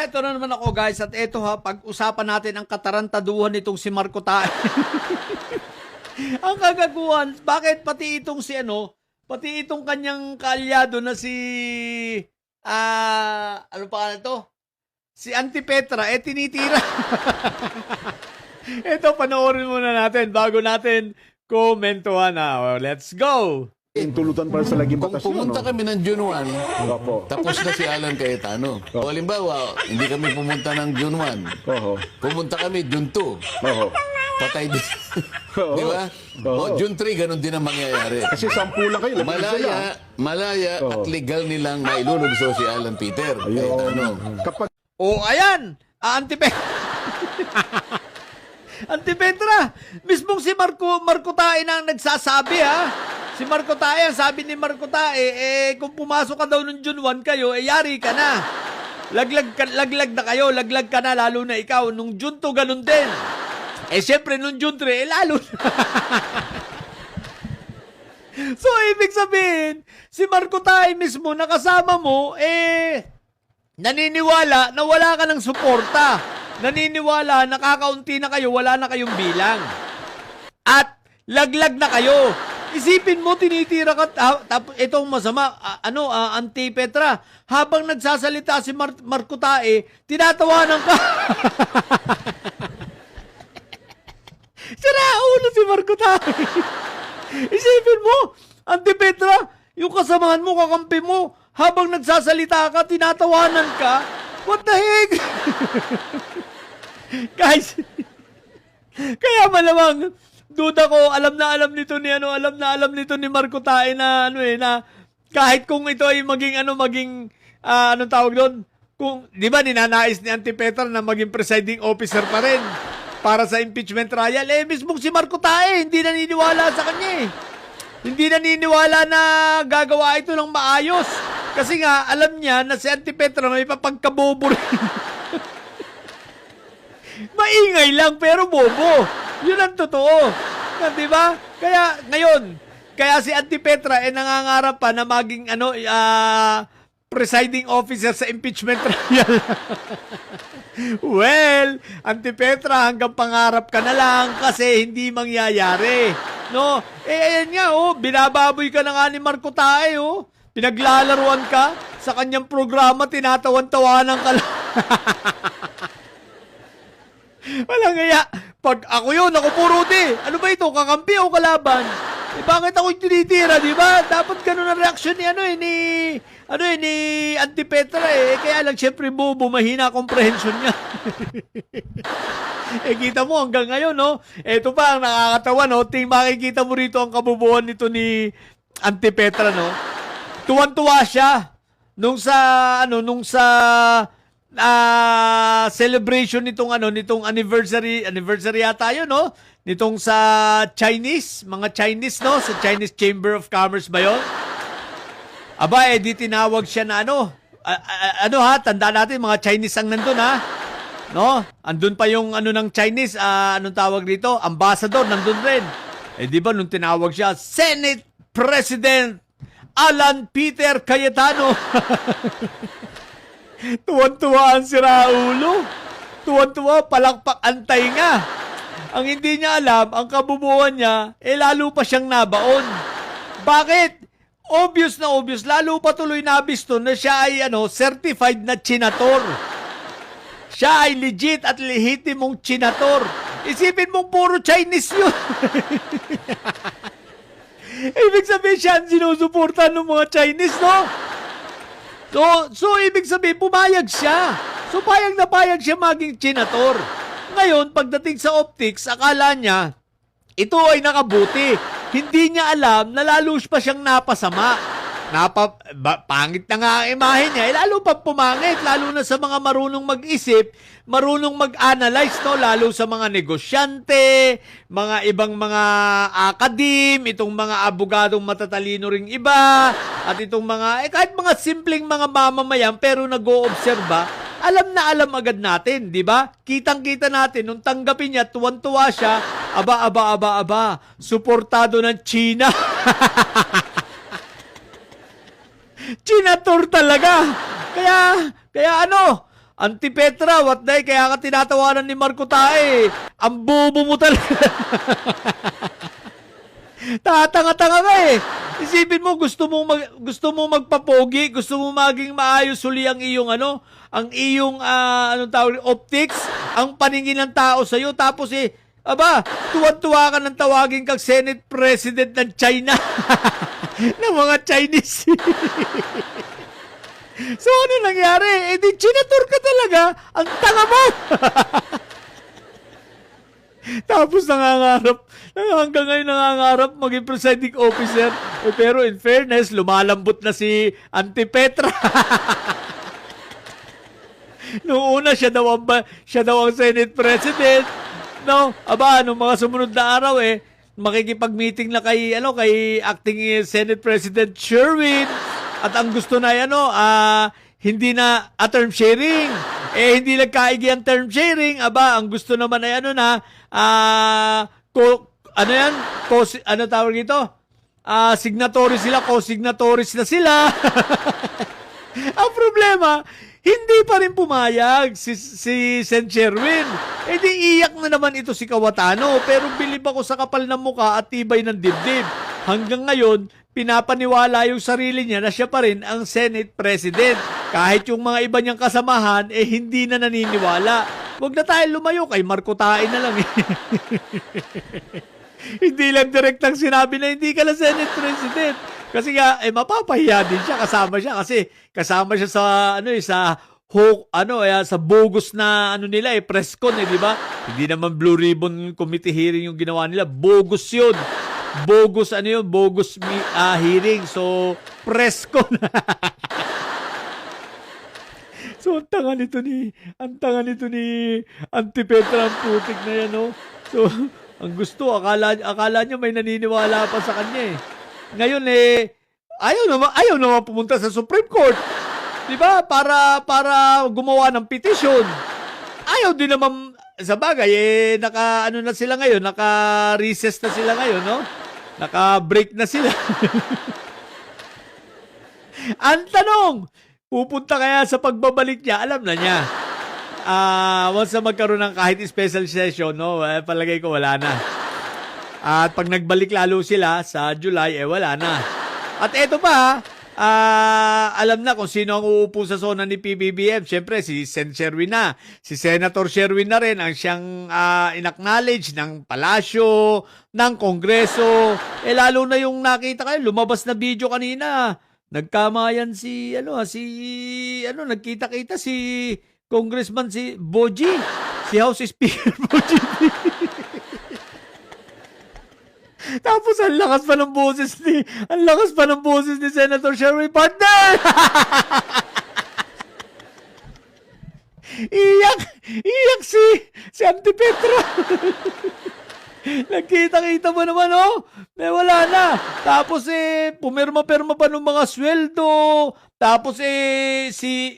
ito na naman ako guys at ito ha, pag-usapan natin ang katarantaduhan nitong si Marco Tae. Ang kagaguhan, bakit pati itong si pati itong kanyang kaalyado na si, ano pa to? Si Auntie Petra, tinitira. Ito, panoorin muna natin bago natin komentuhan na. Let's go! Tulutan para sa laging Kung batasyon. pumunta kami ng June 1, Opo. tapos na si Alan Cayetano. O halimbawa, hindi kami pumunta ng June 1. Oho. Pumunta kami June 2. Oho. Patay din. Oo. Di ba? Oo. O June 3, ganun din ang mangyayari. Kasi 10 lang kayo. labing isa lang. Malaya at Oo. legal nilang mailulubso si Alan Peter Cayetano. Kapag Ayan! Auntie Petra. Auntie Petra, mismong si Marco Tae na ang nagsasabi ha. Si Marco Tae, sabi ni Marco Tae, kung pumasok ka daw nung June 1 kayo, yari ka na. Laglag na kayo, laglag ka na, lalo na ikaw. Nung June 2, ganun din. Siyempre, nung June 3, lalo na. So, ibig sabihin, si Marco Tae mismo, nakasama mo, naniniwala na wala ka ng suporta. Naniniwala na kakaunti na kayo, wala na kayong bilang. At laglag na kayo. Isipin mo, tinitira ka, tapos itong masama, Auntie Petra, habang nagsasalita si Marco Tae, tinatawanan ka. Sira ulo si Marco Tae. Isipin mo, Auntie Petra, yung kasamahan mo, kakampi mo, habang nagsasalita ka, tinatawanan ka. What the heck? Guys, kaya malamang, duda ko, alam na alam nito ni Marco Tae na na kahit kung ito ay maging anong tawag doon, kung di ba ninanais ni Auntie Petra na maging presiding officer pa rin para sa impeachment trial, mismong si Marco Tae hindi naniniwala sa kanya eh. Hindi naniniwala na gagawa ito ng maayos. Kasi nga, alam niya na si Auntie Petra may papagkabobo rin. Maingay lang pero bobo. Yun ang totoo. Di ba? Kaya ngayon, si Auntie Petra nangangarap pa na maging presiding officer sa impeachment trial. Well, Auntie Petra, hanggang pangarap ka na lang kasi hindi mangyayari. No? Ayan nga, binababoy ka na nga ni Marco Tae, Pinaglalaruan ka sa kanyang programa, tinatawan-tawanan ka lang. Walang ngaya. Pag ako yun, ako puro ano ba ito? Kakampi o kalaban? Bakit ako tinitira, di ba? Dapat ganun ang reaksyon ni Auntie Petra Kaya lang, syempre, bobo, mahina komprehensyon niya. Kita mo hanggang ngayon, no? Ito pa ang nakakatawa, no? Makikita mo rito ang kabubuan nito ni Auntie Petra, no? Tuwan-tuwa siya nung sa celebration nitong anniversary yata yun, no? Nitong sa mga Chinese, no? Sa Chinese Chamber of Commerce ba yun? Aba, di tinawag siya na tanda natin, mga Chinese ang nandun, ha? No? Andun pa yung ng Chinese, anong tawag dito? Ambassador, nandun rin. Di ba, nung tinawag siya, Senate President Alan Peter Cayetano. Tuwan-tuwa ang siraulo. Tuwan-tuwa, palakpak antay nga. Ang hindi niya alam, ang kabubuhan niya, lalo pa siyang nabaon. Bakit? Obvious na obvious, lalo pa tuloy nabisto na siya ay certified na chinator. Siya ay legit at lehitimong chinator. Isipin mong puro Chinese yun. Ibig sabihin siya ang sinusuportan ng mga Chinese, no? So ibig sabihin, pumayag siya. So, payag na payag siya maging chinator. Ngayon, pagdating sa optics, akala niya, ito ay nakabuti. Hindi niya alam na lalo pa siyang napasama. Pangit na nga ang imahe niya. Lalo pa pumangit. Lalo na sa mga marunong mag-isip, marunong mag-analyze, no? Lalo sa mga negosyante, mga ibang mga akadim, itong mga abogadong matatalino ring iba, at itong mga, kahit mga simpleng mga mamamayan, pero nag-o-obserba, alam na alam agad natin, di ba? Kitang-kita natin, nung tanggapin niya, tuwan-tuwa siya, aba, suportado ng China. Chinator talaga. Kaya Antipetra, what the heck? Kaya ka tinatawanan ni Marco Tae. Ang bobo mo talaga. Tatanga-tanga ka eh. Isipin mo, gusto mo magpapogi, gusto mo maging maayos uli ang iyong ang iyong anong tawag, optics, ang paningin ng tao sa iyo, tapos tuwan-tuwa ka ng tawagin kang Senate President ng China. ng mga Chinese. So ano nangyari? Di chinatur ka talaga, ang tanga mo. Tapos hanggang ngayon nangangarap maging presiding officer. Pero in fairness, lumalambot na si Antipetra. Noong una, siya daw ang Senate President. No, nung mga sumunod na araw makikipag-meeting na kay acting Senate President Sherwin. At ang gusto na hindi na term sharing. Hindi nagkaigi ang term sharing. Ang gusto naman ay tawag ito? Signatory sila, co-signatories na sila. Ang problema, hindi pa rin pumayag si Sen Sherwin. Di iyak na naman ito si Cayetano. Pero bilib ako sa kapal ng muka at tibay ng dibdib. Hanggang ngayon, pinapaniwala yung sarili niya na siya pa rin ang Senate President. Kahit yung mga iba niyang kasamahan, hindi na naniniwala. Huwag na tayo lumayo, kay Marco Tae na lang Hindi lang direktang sinabi na hindi ka na Senate President. Kasi nga, mapapahiya din siya, kasama siya sa bogus na nila press con di ba? Hindi naman Blue Ribbon Committee hearing yung ginawa nila, bogus yun. Bogus hearing. So, press con. So, ang tanga nito ni Antipetra, ang putik na yan, So, ang gusto, akala niya may naniniwala pa sa kanya Ngayon ayaw naman pumunta sa Supreme Court. 'Di ba? Para gumawa ng petition. Ayaw din naman sa bagay na sila ngayon, naka-recess na sila ngayon, Naka-break na sila. Ang tanong, pupunta kaya sa pagbabalik niya, alam na niya. Once na magkaroon ng kahit special session, palagay ko wala na. At pag nagbalik lalo sila sa July, wala na. At eto pa, alam na kung sino ang uupo sa zona ni PBBM. Siyempre, si Sen Sherwin na. Si Senator Sherwin na rin ang siyang inacknowledge ng palasyo, ng kongreso. Lalo na yung nakita kayo, lumabas na video kanina. Nagkamayan nagkita-kita si Congressman si Boji, si House Speaker Boji. Tapos ang lakas pa ng boses ni Senator Sherwin, partner. Iyak si Antipetra. Nagkita-kita mo naman, wala na. Tapos pumirma-pirma pa ng mga sweldo. Tapos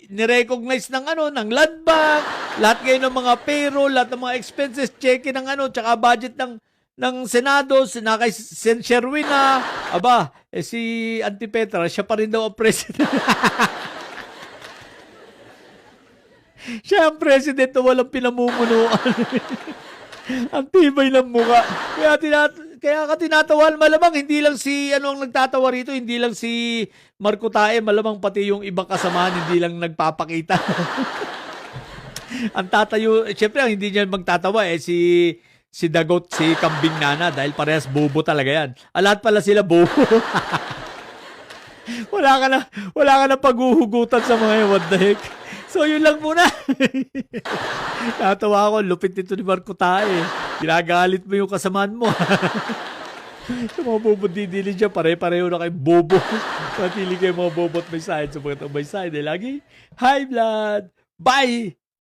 nirecognize ng Land Bank. Lahat ngayon ng mga payroll, lahat ng mga expenses, check ng tsaka budget ng Senado, kay Sen Sherwin na. Si Antipetra, siya pa rin daw ang president. Siya ang president na walang pinamumunuan. Ang tibay ng mukha. Kaya ka tinatawan. Malamang hindi lang ang nagtatawa rito, hindi lang si Marco Tae, malamang pati yung ibang kasamahan hindi lang nagpapakita. Ang tatayo, syempre ang hindi niya magtatawa si Dagot, si Kambing Nana, dahil parehas bobo talaga yan. Lahat pala sila bobo. Wala ka na paghuhugutan sa mga what the heck. So, yun lang muna. Natawa ako, lupit nito ni Marco Tae. Ginagalit mo yung kasamaan mo. Yung mga bobo didili dyan, pare-pareho na kayo bobo. Patili kayo mga bobo at may side. So, mga may side, lagi, high blood. Bye!